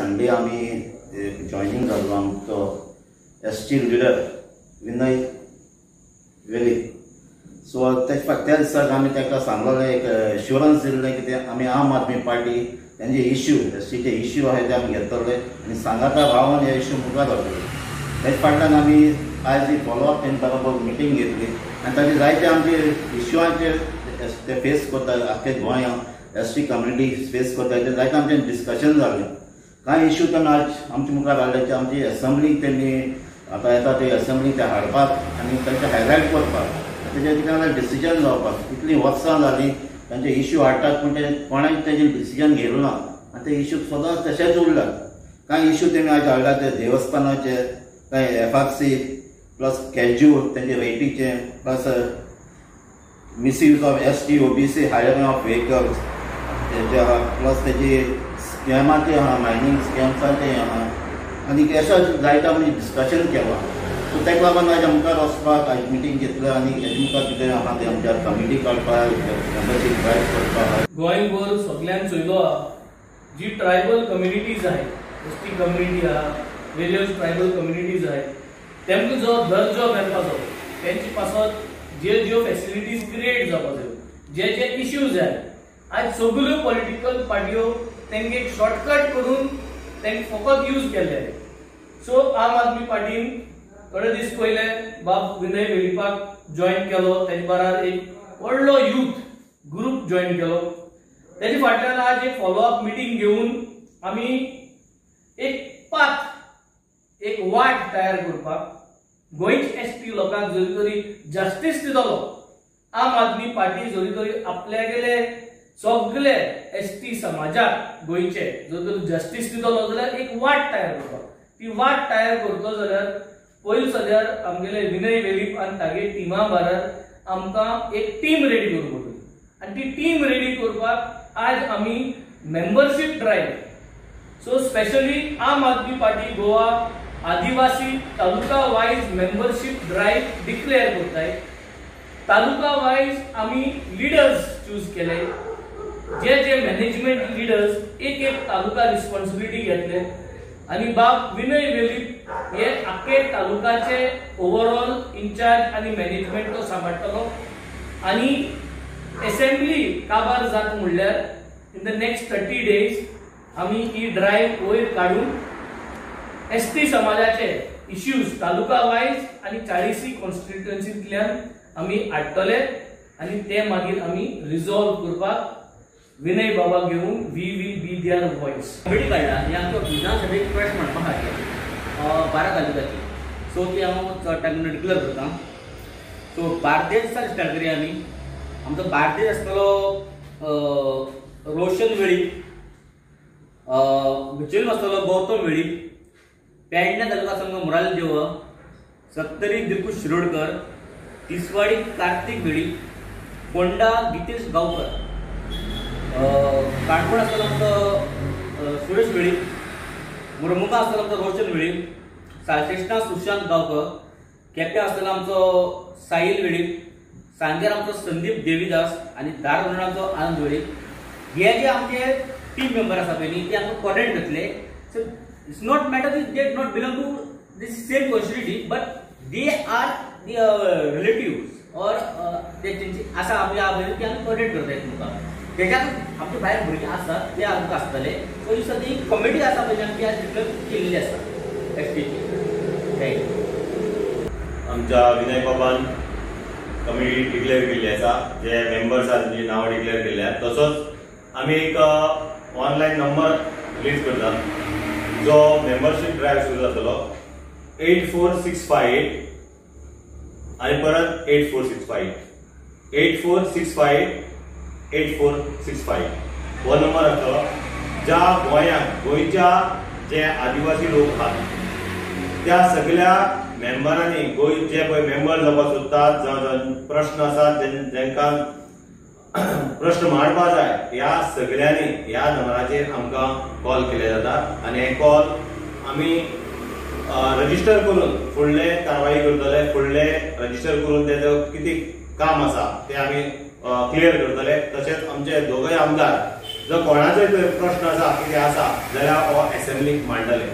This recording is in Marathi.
संडे आम्ही जॉइनिंग जालो आमचो ST leader Vinay Velip. So त्या दिसाक आमी ताका सांगलें एक एश्युरन्स दिल्लें की आमी आम आदमी पार्टी त्यांचे इश्यू STचे इश्यू आहे ते आमी घेतले आनी सांगाता भावान हे इश्यू मुखार व्हरतले. तेच फाटल्यान आमी आज फॉलोअप तेंचे बरोबर मिटींग घेतली आनी ताचे जायते आमचे इश्यूआंचे ते फेस करता आख्खे गोंयांत ST कम्युनिटी फेस करता ते जायते आमचे डिस्कशन जालें. कांय इश्यू तेन्ना आज आमचे मुखार हाडले ते आमची असेंब्लीक तेमी आतां येता ते असेंब्लीक ते हाडपाक आनी तांचे हायलायट करपाक तेजे कितें डिसिजन जावपाक इतलीं वर्सां जालीं तांचे इश्यू हाडटात पूण ते कोणाक तेजें डिसिजन घेतलो ना आनी ते इश्यू सदांच तशेंच उरल्यात. कांय इश्यू तेमी आज हाडला ते देवस्थानाचे, कांय FRC प्लस कॅज्यूर तेंचे रेटीचे plus misuse of ST OBC hiring of vehicles तेजे आहा प्लस तेजी स्कॅमाचे आहा मायनींग स्कॅम्साचे आहा आनी अशें जायते आमी डिस्कशन केलां. सो ताका लागून आज आमकां वचपाक आज मिटींग घेतलं आनी हेजे मुखार कितें आहा तें आमच्या कमिटी काडपाक मेंबरशीप ड्रायव करपाक गोंयभर सगळ्यांत चोयलो जी ट्रायबल कम्युनिटीज आहेत ST कम्युनिटी आहा वेरियस ट्रायबल कम्युनिटीज आहेत तेमकां जो दर्जो मेळपाचो तेंचे पासत ज्यो फॅसिलिटीज क्रिएट जावपाक जाय जे इश्यूज आहेत आज सगळ्यो पॉलिटिकल पार्ट्यो तेंका एक शॉर्टकट करून तेंका फकत यूज केले. सो आम आदमी पार्टीन थोडे दीस पयले बाब विनय वेळीपाक जॉईन केलो. तेजे बराबर एक व्हडलो यूथ ग्रुप जॉईन केलो. तेजे फाटल्यान आज एक फॉलोअप मिटींग घेवन आमी एक पाथ एक वाट तयार करपाक गोंयच्या ST लोकांक जरी तरी जस्टीस दितलो आम आदमी पार्टी जरी तरी आपल्यागेले सगळे ST समाजाक गोंयचे जर तरी जस्टीस दितलो जाल्यार एक वाट तयार करपाक. ती वाट तयार करतो जाल्यार पयलीं सद्यार आमगेले विनय वेळीप आनी तागे टिमा बराबर आमकां एक टीम रेडी करपाक पडटली आनी ती टीम रेडी करपाक आज आमी मेंबरशीप ड्रायव्ह सो स्पेशली आम आदमी पार्टी गोवा आदिवासी तालुका वायज मेंबरशीप ड्रायव्ह डिक्लेअर करताय. तालुका वायज आमी लिडर्स चूज केले. जे मॅनेजमेंट लिडर्स एक तालुका रिस्पॉन्सिबिलिटी घेतले आनी बाब विनय वेळीप हे आख्खे तालुकाचे ओवरऑल इन्चार्ज आनी मॅनेजमेंट तो सांबाळटलो आनी असेंब्ली काबार जाता म्हणल्यार इन द नेक्स्ट 30 days आमी ही ड्रायव्ह वयर काडून ST समाजाचे इश्यूज तालुका वायज आनी 40 कॉन्स्टिट्युएन्सींतल्यान आमी हाडटले आनी ते मागीर आमी रिझॉल्व करपाक विनय बाबा घेवन we will be their voice. Committee काढला आणि आमच्या विधानसभेक प्रश्न म्हणपाक हाडले 12 तालुक्याची. सो ती हांव डिक्लेअर करता. सो बार्देज स्टार्ट करूया आमी. आमचो बार्देज आसतलो रोशन वेळीप, भिचून आसतलो गौतम वेळीप, पेडण्या तालुका आमकां मुराल देव, सत्तरी दिलखुश शिरोडकर, तिसवाडी कार्तिक वेळीप, फोंडा गितेश गांवकर, काणकोण आसतलो आमचो सुरेश वेळीप, मुरमुगा आसतलो आमचो रोशन वेळीप, सालसेष्णा सुशांत गांवकर, केप्यां आसतलो आमचो साहिल वेळीप, सांगेर आमचो संदीप देवीदास आनी दारवणाचो आनंद वेळीप. हे जे आमचे टीम मेंबर आसा पळय न्ही ते आमकां कॉर्डिनेट करतले. So it's not matter they not belong to this same constituency but they are the relatives or तेंची आसा आपल्या ती आमी कॉर्डिनेट करता एकमेकांक. त्याच्यात आमचे भायर भुरगे आसात ते आमकां आसतले. सो ही सद्या ही कमिटी आसा पळय आमची आज डिक्लेअर केल्ली आसा STची. आमच्या विनय बाबान कमिटी डिक्लेअर केल्ली आसा. जे मेंबर्स आसा तांची नांवां डिक्लेअर केल्ली आसा. तसोच आमी एक ऑनलायन नंबर रिलीज करता जो मेंबरशीप ड्रायव्ह सुरू जातलो 8465 आनी परत 8465 8465 8465 हो नंबर आसतलो. ज्या गोंयांत गोंयच्या जे आदिवासी लोक आहात त्या सगळ्या मेंबरांनी गोंय जे पळय मेंबर जावपाक सोदतात जावं प्रश्न आसात जांकां प्रश्न मांडपा जाय ह्या सगळ्यांनी ह्या नंबराचेर आमकां कॉल केले जाता आनी हे कॉल आमी रजिस्टर करून फुडले कारवाई करतले. फुडले रजिस्टर करून तेजो कितें काम आसा ते आमी क्लियर करतले. तशेंच आमचे दोगय आमदार जर कोणाचोय प्रश्न आसा कितें आसा जाल्यार हो असेंब्लीक मांडले.